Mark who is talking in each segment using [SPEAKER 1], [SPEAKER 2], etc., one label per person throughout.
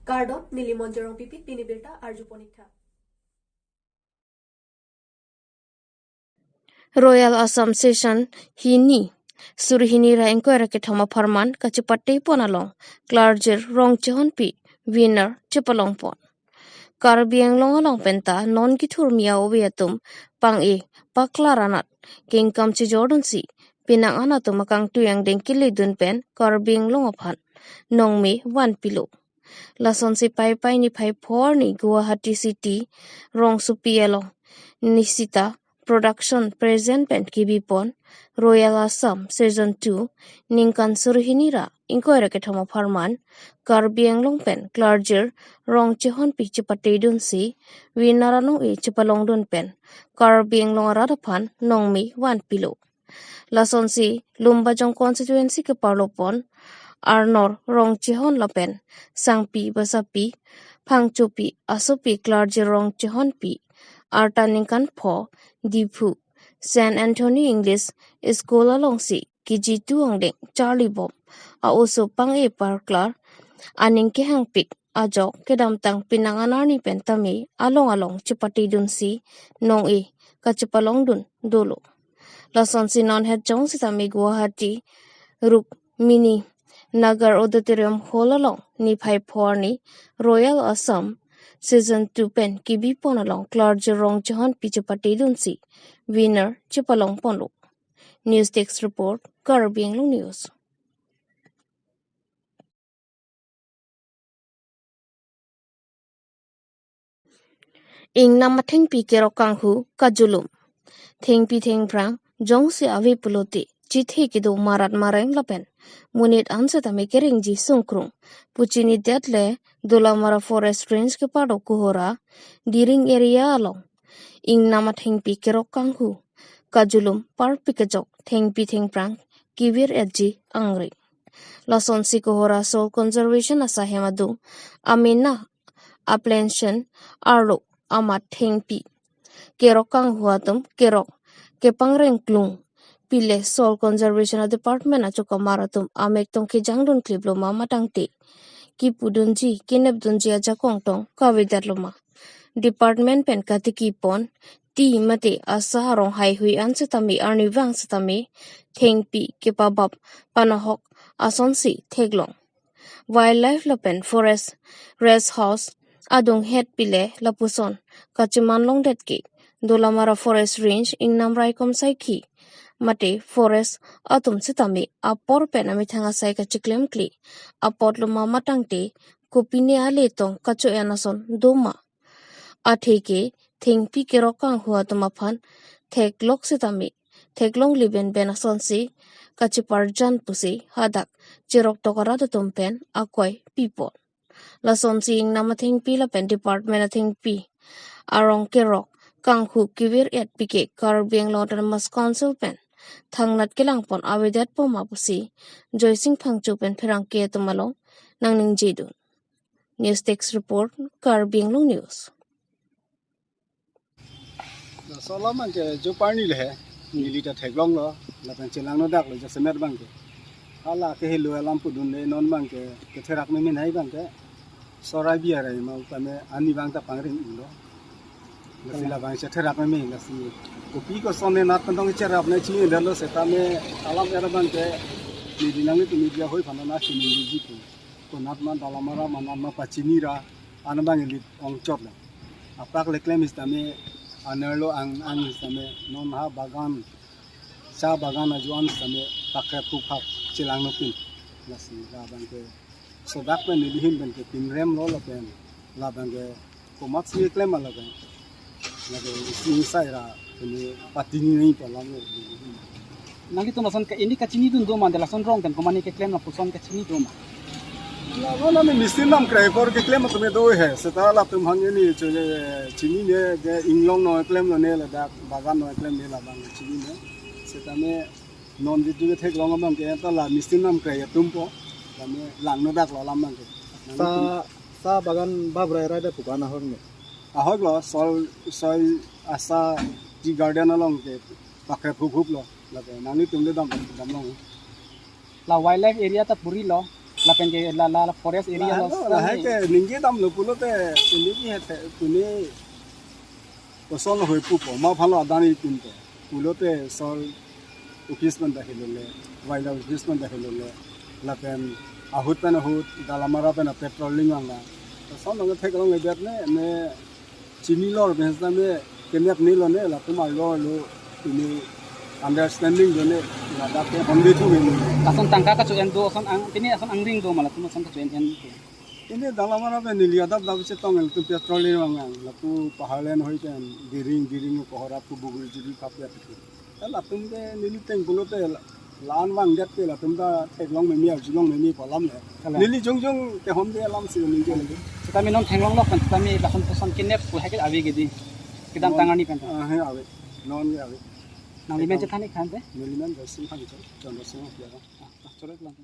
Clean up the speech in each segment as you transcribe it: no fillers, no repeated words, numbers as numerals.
[SPEAKER 1] Gardon Nilimonjerong Pipit Pinibirta Arju Ponikta.
[SPEAKER 2] Royal Assam Session hini surhini ra inquiry ke thama farman kachipatte ponalong clerger rong chehon pi winner chepalong pon karbiang long penta non ki thurmia obiatum pang e paklaranat kingkam chi jordan si pinang anatum akang tuyang dengkili dun pen karbiang long ophan nongme 1 pilo lason si pai ni pai por ni Guwahati City rong supielo nisita production present pen kibipon Royal Assam Season 2 ningkan surhinira inquiry ke thama farman karbiang long pen clerger rong chehon pi chipate dun si winarano e chipalong dun pen karbiang long aradaphan nongmi 1 pilo lason si lumbajong constituency ke parlopon Arnor rong chehon lapen sangpi basapi phangchopi asopi clerger rong chehon pi artaninkan pho Dipu San Antonio English School alongsi kiji tuangdeng Charlie Bob a uso pang e parklar aning ke hangpik ajok kedamtang pinanganarni pentami along chipati dun si nong e kachipalong dun dolo lason si non het jong si tami Guwahati ruk mini Nagar Auditorium Hall along ni phai phorni Royal Assam Season 2 pen kibi pon along clerger rong chehon pichapati dun si winner chipalong ponlo News Text Report Karbiang News ing namatheng pi kerok kanghu kajulum theng pi theng prang jong si avi puloti chithe kido marat mareng lapen munit ansa tame kering ji sungkrung puchini detle dolamara forest range ke pado kuhora diring area along ing namatheng pi kerok kanghu kajulum par pikajok theng pi theng prang kivir edji angri lason si kuhora soul conservation asa hemadu amina aplension arlo amat theng pi kerok kanghu atum kerok kepangreng klung pile soil conservation department achoka maratum amek tong ke jangdon klibloma matangte ki pudunji kinep dunji aja kongtong kawidarloma department pen katiki pon ti mate asa rong hai hui ansetami arni wang setami thengpi ke pabab panahok asonsi theglong wildlife lapen forest rest house adong het pile lapuson kachiman long detki dolamara forest range ingnam raikom saiki mate forest atum sitami apor penami thanga sai ka chiklem kli apot loma matangte kopine ale tong kacho anason doma atheke thengpi kerokang huwa tumaphan theklok sitami theklong liben benason si kachiparjan pusi hadak cherok tokara tumpen akoi pipon lason si ingnam thengpi la pen department thengpi arong kerok kanghu kivir et pike Karbiang Autonomous Council pen thangnat kelangpon awedat poma pusi joysing phangchu pen pherang ke tumalo nangning jidun News Text Report Karbiang News
[SPEAKER 3] Solaman ke jo parni le nili ta theglong lo la tan chelang no dak lo ja semer bang ke ala ke helu alam pudun le non bang ke therak me min hai bang ke sorai bi ara ma ta me ani bang ta pangring lo la sila bang se therak me la si kopi ko sonne nat pandong cherap ne chi de lo se ta me alam era bang ke ni dinang ni tu media hoi phana na chini ji ko nat man dalamara manam ma pachini ra an bang li ong chot la apak le claim is ta me anerlo ang same non ha bagan sa bagan ajuan same pakre puphak chilang no pin lasi la bangke so dak pen ni hin ben ke pin rem lo la pen la bangke komat si klem la ben la ke si sai ra ni patini ni pa la no
[SPEAKER 4] nanti tu nason ke ini kacini dun doma de lason rong kan komani ke claim na puson kacini doma
[SPEAKER 3] la na me mistin nam krai por ke klem to me do he se ta la tum hang ni che chini ne de inglong no klem no ne la da bagan no klem ne la bang chini ne se ta me non di tu thek long bang ke ta la mistin nam krai tum po la me lang no dak lo lam bang ke
[SPEAKER 4] sa bagan babrai ra de pukana hon ne
[SPEAKER 3] a hog lo sol asa ji garden along ke pakre phup lo la ke nani tum de dam long
[SPEAKER 4] la wildlife area ta puri lo lapen ke la forest area
[SPEAKER 3] lah ke ninggi dam lo pulo te ini ki hete puni person hoi pu po ma phalo adani pinte pulo te sol office man da helole waila office man da helole lapen ahut pen ahut dalamara pen patrolling anga to son nge thek long nge bet ne chini lor bens da me kenek ni lo ne la tu ma lo ini understanding do ne la da ke honde tu ni
[SPEAKER 4] lason tangka ka chuan do son ang tini ason ang ring do mala tu son ka chuan en
[SPEAKER 3] ini dalamara pen ni liada da se tong el tu patrolling anga la tu pahalen hoi ten diring pohara pu bugul jiri kapya tu la tum de ni teng bulo te lan wang det ke la tum da thek long me mi au jilong me mi ko lam le ni jong te hom de lam si ni ke le
[SPEAKER 4] kami non thenglong lok kan kami lason son kinep pu haket avi ge di kidam tangani pen
[SPEAKER 3] he ave non ge ave
[SPEAKER 4] nang limen je thani khan te
[SPEAKER 3] miliman da sim khang cho jon da sim ya
[SPEAKER 4] chorek lang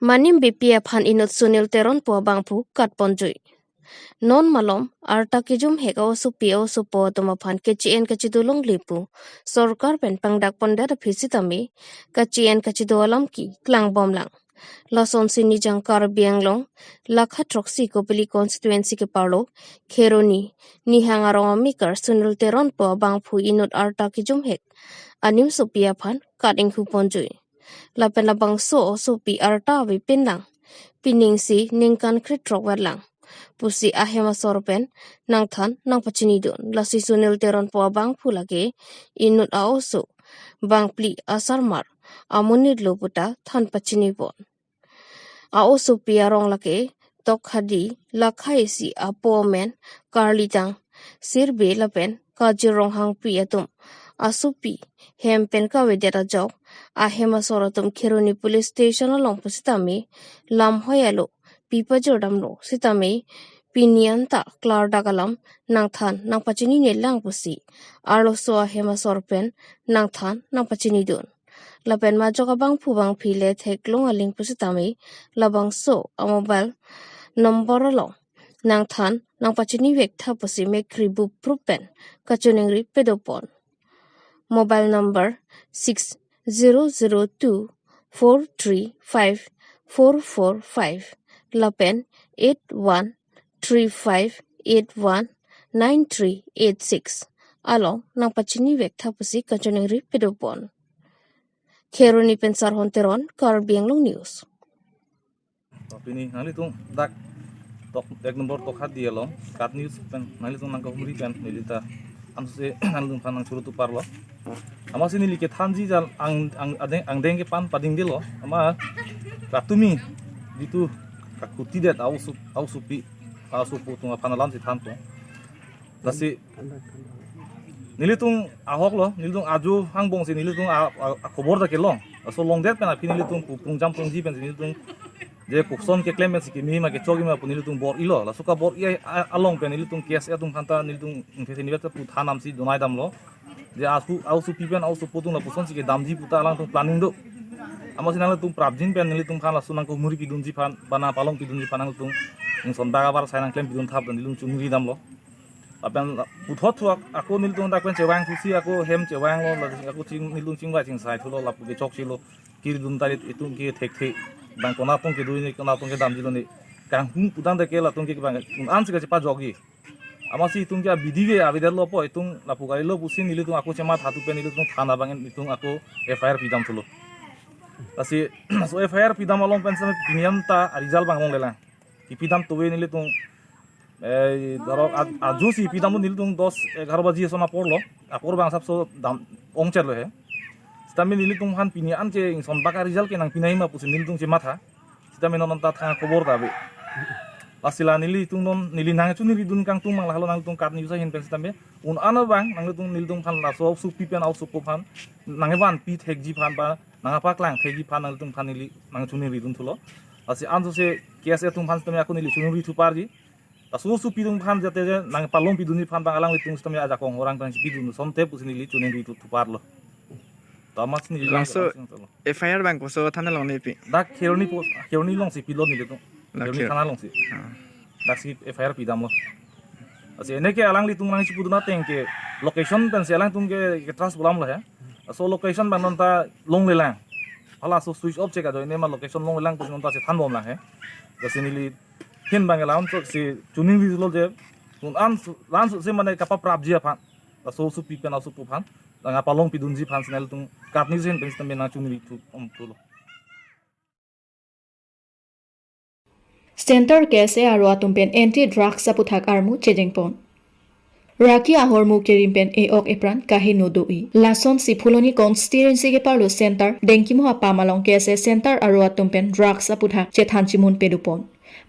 [SPEAKER 2] Manim BPF han inut sunil teron po bangpu kat ponjui. Non malom arta kijum heka osu pio osu po toma phan kechien kachidulong lipu sorkar pen pangdak ponda da phisitami kachien kachidolam ki klang bomlang. Lason sini jangkar bianglong lakha troksi kopili constituency ke parlo kheroni nihangarong mikar sunil teron po bangpu inut arta kijum hek anim supia phan kading hu ponjui. Lapen labang so pi arta wi pinlang pining si ningkan kritrok wedlang pusi ahema sorpen nang than nang pachini don lasi sunil teron po bang phulage inut aoso bang pli asarmar amunid loputa than pachini bon aoso pi arong lake tokhadi lakhai si apomen karlitang sirbe lapen kajirong hang pi atum asupi hempen ka wedera jok ahema sorotum kheroni police station along pusitami lam hoyalo pipa jodam lo sitami pinianta klar dagalam nang than nang pachini ne lang pusi arlo so ahema sorpen nang than nang pachini don lapen ma joka bang phubang phile theklong aling pusitami labang so a mobile number lo nang than nang pachini vek tha pusi mekri bu prupen kachunengri pedopon mobile number 6002435445 lapen 8135819386 along nang pachini vekta pusi kachonengri pedopon kheroni pensar honteron karbianglong news
[SPEAKER 5] Pini nali tung dak tok ek nomor tok hat dia lo kat news pen nali tung nangka humri pen nilita amse nali tung panang surutu parlo ama sini like thanji jal ang deng ke pan pading dilo ama ratumi gitu kakuti det au supi tung panalam si thanto lasi nilitung ahok lo nilitung aju hangbong si nilitung a khobor da kelong so long det pen api nilitung pungjam pungji pen nilitung je pukson ke claim si kimi ma ke chogi ma nilitung bor ilo la suka bor i along pen nilitung kes atung khanta nilitung fesi niwet pu thanam si donai dam lo je au su pipen au su putung la puson si ke damji puta alang tung planning do ama sinang tung prabjin pen nilitung khan la sunang ko muri pidunji phan bana palong pidunji phanang tung son daga bar sainang claim pidun thap nilitung chungri dam lo apen puthot thuak aku nilitung da pen chewang thusi aku hem chewang lo aku ching nilitung chingwa ching sai thulo la pu ke chok chilo kir dun tarit itung ke thek thek bang kona tong ke duini kona tong ke damji lo ni kang hung pudang da ke la tong ke bang an se ke pa jogi ama si itung ke bidige abidal lo po itung la pu gari lo pusin nilitung aku chema thatu pen nilitung thana bang itung aku FIR pidam thulo asi so FIR pidam along pen sam piniam ta result bang ong lela ki pidam towe nilitung ধরক আজুসি পিদামু নিলতুং 10-11 বাজি সনা পড়লো আপর বাং সাবসো দাম অংচের লহে স্তামি নিলতুং হান পিনি আনকে সন বাকা রিজাল্ট কে নাং পিনাই মা পুসি নিলতুং সে মাথা স্তামি নন তা থা খবর দাবে লাসিলা নিলিতুং নন নিলি নাং চুনি রিদুন কাং তুং মাং লাহলো নাং তুং কাট নিউsa hin penstambe un ana bang nang tung niltung phan la so su pipen au su phan nang ban pi thekji phan ba nang pa klang thekji phan nang tung phan nili nang chuni ridun thulo asi anjo se kese tung phan stami aku nili chuni ri thu parji Susu pidung phan jate je nang palong piduni phan bang alang litung stami aja kong orang tang pidun somte pusini li chunen ri tu parlo tamas ni
[SPEAKER 6] langsung FIR bang ko so thana long ni pi
[SPEAKER 5] dak kheroni long si pilon ni litung kheroni thana long si dak si FIR pidam lo ase ene ke alang litung nang si puduna teng ke location pen se alang tung ke trust bolam lo he so location ban non ta long le lang hala so switch off check ajo ini ma location long lang pun ta se than bom lang he da sini li hin bang laun so si tuning di lo je un an lan so se mane kapa prap ji aphan da so su pi pen asu pu phan da nga palong pi dun ji phan snel tung kap ni sen pen stam na tuning tu tu lo
[SPEAKER 7] Center case aro atumpen anti drug saputhak armu chejengpon Raki ahormu kerimpen eok epran kahino doi lason si phuloni constituency ke parlo center dengkimo apamalong case center aro atumpen drug saputhak chethan chimun pedupon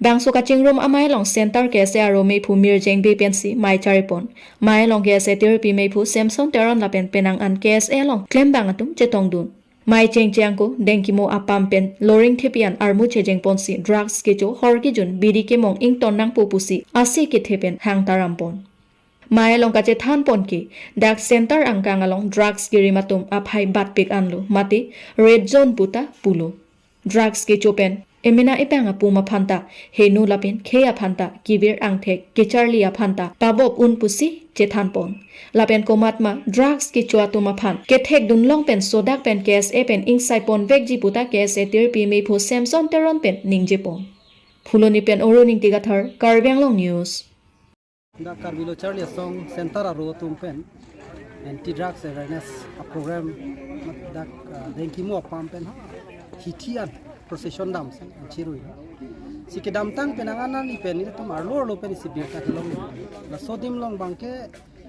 [SPEAKER 7] bangso ka chingrom amai long center case aro me phu mirjeng be pensi mai charipon mai long case therapy me phu samson teron lapen penang an case long claim bang atum chetong dun mai cheng chang ko dengkimo apam pen loring thepian armu chejeng ponsi drugs ke jo horki jun bidi ke mong ing ton nang popusi ase ke thepen hang tarampon mai long ka che than pon ki dak center angkang along drugs ke rimatum aphai bat pik anlu mati red zone puta pulo drugs ke chopen emina ipang apuma phanta henu lapin kheya phanta kibir angthek ke charlia phanta pabop un pusi che than pon lapen komatma drugs ki chuatuma phan ke thek dun long pen sodak pen case e pen inside pon vegji puta case e therapy me pho samson teron pen ningje pon phuloni pen oroning tigathar karbyang long news
[SPEAKER 4] da Karbilo Charlie song center aro tumpen anti drugs awareness program da dengkimo pampen hitian procession dam sen chirui sike dam tang penanganan ni pen ni tum arlo lo pen si bir ka long la sodim long bangke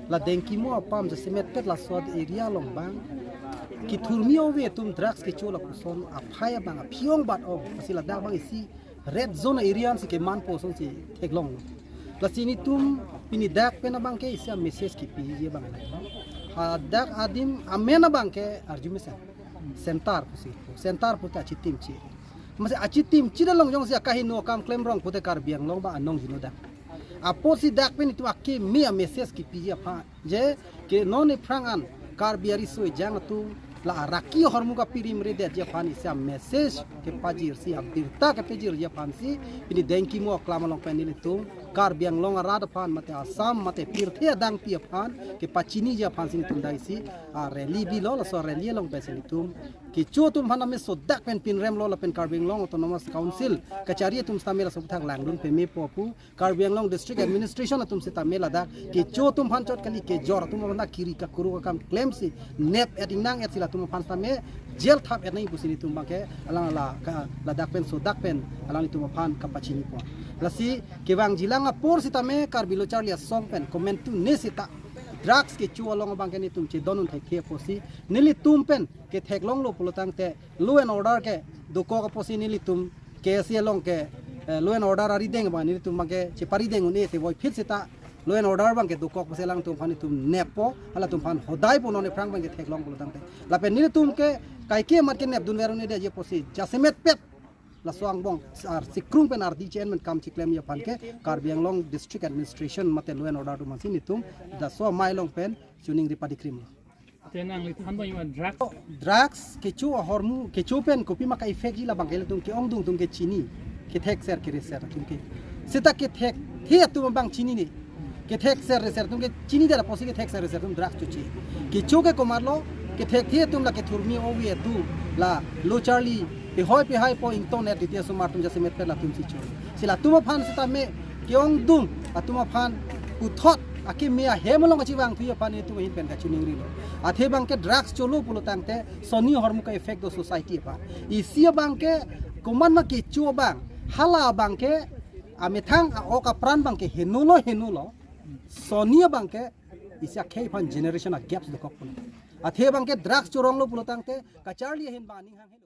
[SPEAKER 4] la dengkimo apam je simet pet la sod area long bang ki thurmio we tum drugs ke chola puson aphaya bang phiong bat o asila da bang isi red zone area si ke man po song si theklong la sini tum pini dak pena bangke isi message ki pi je bang ha dak adim amena bangke arjumisa sentar pusi sentar puta chitim chi masih achitim chi dalong jong sia kahino kam claim rong pute kar biang long ba anong jino dak apo si dak pen itu akke mia message ki pi apa je ke non prangan kar biari soi jang tu la raki hormu ka pirim re de je pani sia message ke pajir si abirta ke pajir je pan si ini dengki mo klama long pen itu kar biang long arad pan mate asam mate pirthe dang pi pan ke pachini je pan sing tundai si a rally bi lo so rally long pesen itu ki chu tum hana me so dak pen pin rem lo la pen karbing long autonomous council kachari tum stamela so thang langlun pe me popu karbing long district administration tum se tamela dak ki chu tum han chot kali ke jor tum na kiri ka kuru ka kam claim si nep eting nang et sila tum pan tame jail thap et nai pusini tum bangke alang la ka la dak pen so dak pen alang tum pan kapachini po lasi kewang jilanga por sitame Karbilo Charlie song pen comment tu nesita drugs ke chu along bangke ni tum che donun thai ke posi nili tum pen ke thek long lo polotang te law and order ke doko ka posi nili tum ke sia long ke law and order ari deng ba nili tum bangke che pari deng uni te boy fit sita law and order bangke doko ka selang tum phani tum nepo hala tum phan hodai po none prang bangke thek long polotang te la pen nili tum ke kai ke mat ke nep dun verone de je posi jasemet pet la soang bong ar sikrung pen ar di chen men kam chiklem ya pan ke Karbiang long district administration mate law and order tu masin itum da so mai long pen tuning ri padikrim
[SPEAKER 8] tenang li than boy
[SPEAKER 4] drugs ke chu hormu ke chu pen kopi maka effect la bangel tum ke ong dung tum ke chini ke thek ser ke reser tum ke sita ke thek the tum bang chini ni ke thek ser reser tum ke chini da posi ke thek ser reser tum drugs chu chi ke chu ke komarlo ke thek the tum la ke thurmi o we tu la lo Charlie pe hai po internet dia sumar tum jase met la tum si chu sila tum phan sita me kyong dum atuma phan uthot aki mia hemolong achi bang thuya pani tu hin pen ka chuning ri lo athe bang ke drugs cholo pulo tangte soni hormu ka effect do society pa isia bang ke kuman ma ke chu bang hala bang ke amethang o ka pran bang ke henulo soni bang ke isia ke pan generation a gaps do kop athe bang ke drugs chorong lo pulo tangte ka charlie hin ba ning hang